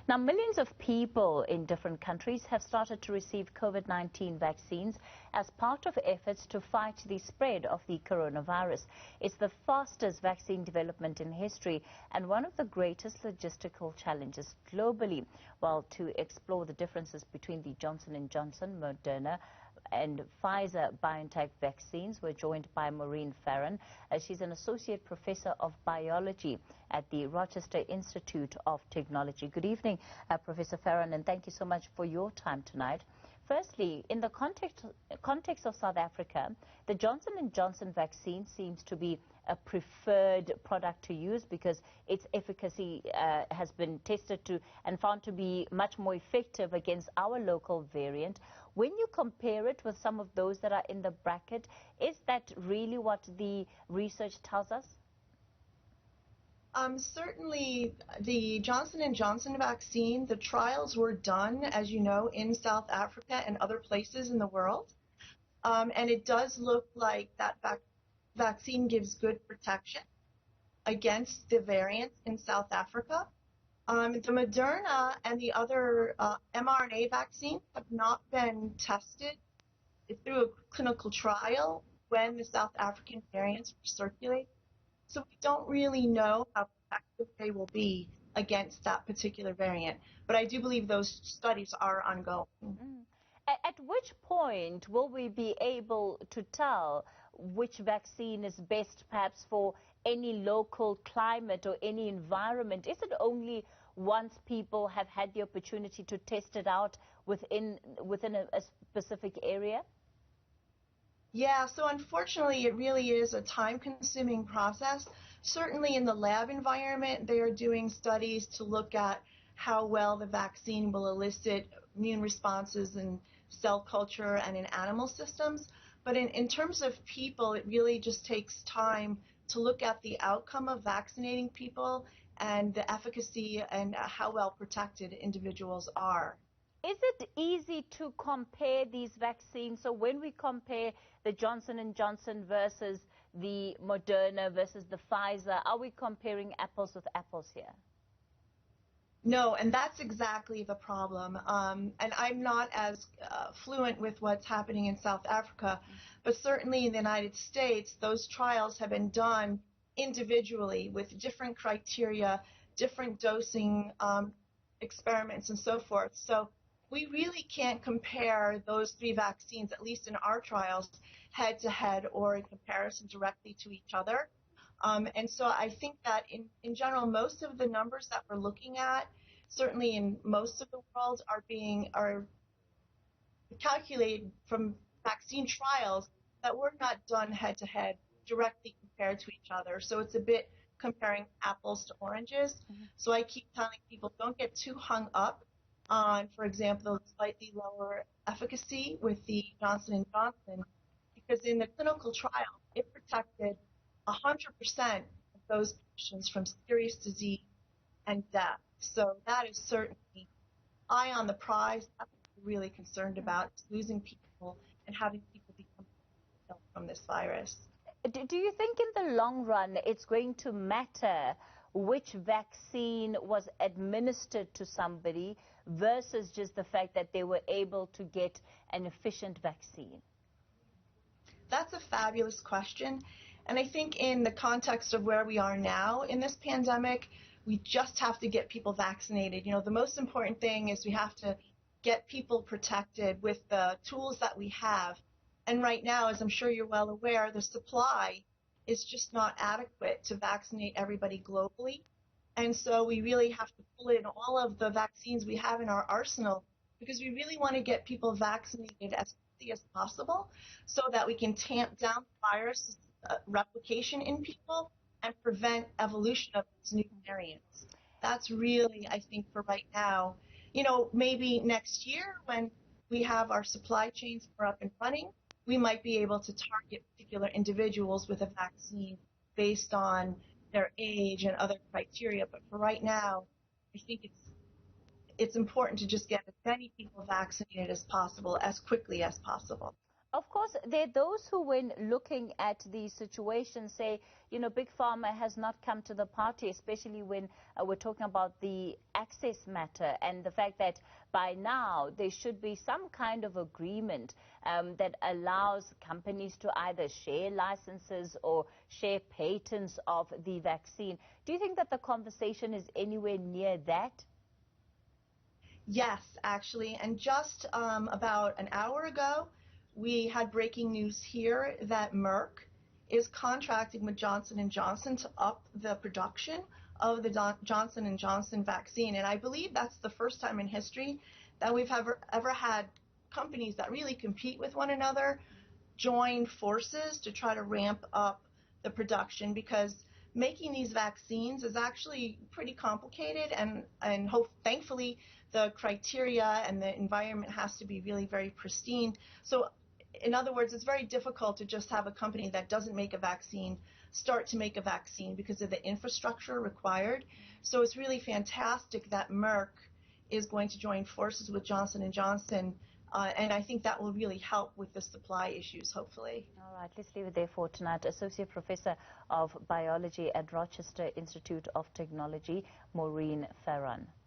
Now, millions of people in different countries have started to receive COVID-19 vaccines as part of efforts to fight the spread of the coronavirus. It's the fastest vaccine development in history and one of the greatest logistical challenges globally. Well, to explore the differences between the Johnson & Johnson, Moderna and Pfizer BioNTech vaccines, we're joined by Maureen Ferran. She's an associate professor of biology at the Rochester Institute of Technology. Good evening, Professor Ferran, and thank you so much for your time tonight. Firstly, in the context of South Africa, the Johnson & Johnson vaccine seems to be a preferred product to use because its efficacy has been tested to and found to be much more effective against our local variant. When you compare it with some of those that are in the bracket, is that really what the research tells us? Certainly, the Johnson & Johnson vaccine, the trials were done, as you know, in South Africa and other places in the world. And it does look like that vaccine gives good protection against the variants in South Africa. The Moderna and the other mRNA vaccines have not been tested through a clinical trial when the South African variants were circulating. So we don't really know how effective they will be against that particular variant. But I do believe those studies are ongoing. At which point will we be able to tell which vaccine is best perhaps for any local climate or any environment? Is it only once people have had the opportunity to test it out within a specific area? Yeah, so unfortunately, it really is a time-consuming process. Certainly in the lab environment, they are doing studies to look at how well the vaccine will elicit immune responses in cell culture and in animal systems. But in terms of people, it really just takes time to look at the outcome of vaccinating people and the efficacy and how well protected individuals are. Is it easy to compare these vaccines? So when we compare the Johnson & Johnson versus the Moderna versus the Pfizer, are we comparing apples with apples here? No, and that's exactly the problem. And I'm not as fluent with what's happening in South Africa, but certainly in the United States, those trials have been done individually with different criteria, different dosing experiments, and so forth. So we really can't compare those three vaccines, at least in our trials, head-to-head or in comparison directly to each other. And so I think that in general, most of the numbers that we're looking at, certainly in most of the world, are calculated from vaccine trials that were not done head-to-head directly compared to each other. So it's a bit comparing apples to oranges. So I keep telling people, don't get too hung up on, for example, slightly lower efficacy with the Johnson & Johnson, because in the clinical trial, it protected 100% of those patients from serious disease and death. So that is certainly eye on the prize. That's what we're really concerned about, losing people and having people become ill from this virus. Do you think in the long run it's going to matter which vaccine was administered to somebody versus just the fact that they were able to get an efficient vaccine? That's a fabulous question. And I think in the context of where we are now in this pandemic, we just have to get people vaccinated. You know, the most important thing is we have to get people protected with the tools that we have. And right now, as I'm sure you're well aware, the supply is just not adequate to vaccinate everybody globally. And so we really have to pull in all of the vaccines we have in our arsenal because we really want to get people vaccinated as quickly as possible so that we can tamp down the virus replication in people and prevent evolution of these new variants. That's really, I think, for right now. You know, maybe next year when we have our supply chains more up and running, we might be able to target particular individuals with a vaccine based on their age and other criteria. But for right now, I think it's important to just get as many people vaccinated as possible, as quickly as possible. Of course, there are those who, when looking at the situation, say, you know, Big Pharma has not come to the party, especially when we're talking about the access matter and the fact that by now there should be some kind of agreement that allows companies to either share licenses or share patents of the vaccine. Do you think that the conversation is anywhere near that? Yes, actually, and just about an hour ago, we had breaking news here that Merck is contracting with Johnson & Johnson to up the production of the Johnson & Johnson vaccine. And I believe that's the first time in history that we've ever had companies that really compete with one another join forces to try to ramp up the production, because making these vaccines is actually pretty complicated, and thankfully the criteria and the environment has to be really very pristine. So in other words, it's very difficult to just have a company that doesn't make a vaccine start to make a vaccine because of the infrastructure required. So it's really fantastic that Merck is going to join forces with Johnson & Johnson, and I think that will really help with the supply issues, hopefully. All right, let's leave it there for tonight. Associate Professor of Biology at Rochester Institute of Technology, Maureen Ferran.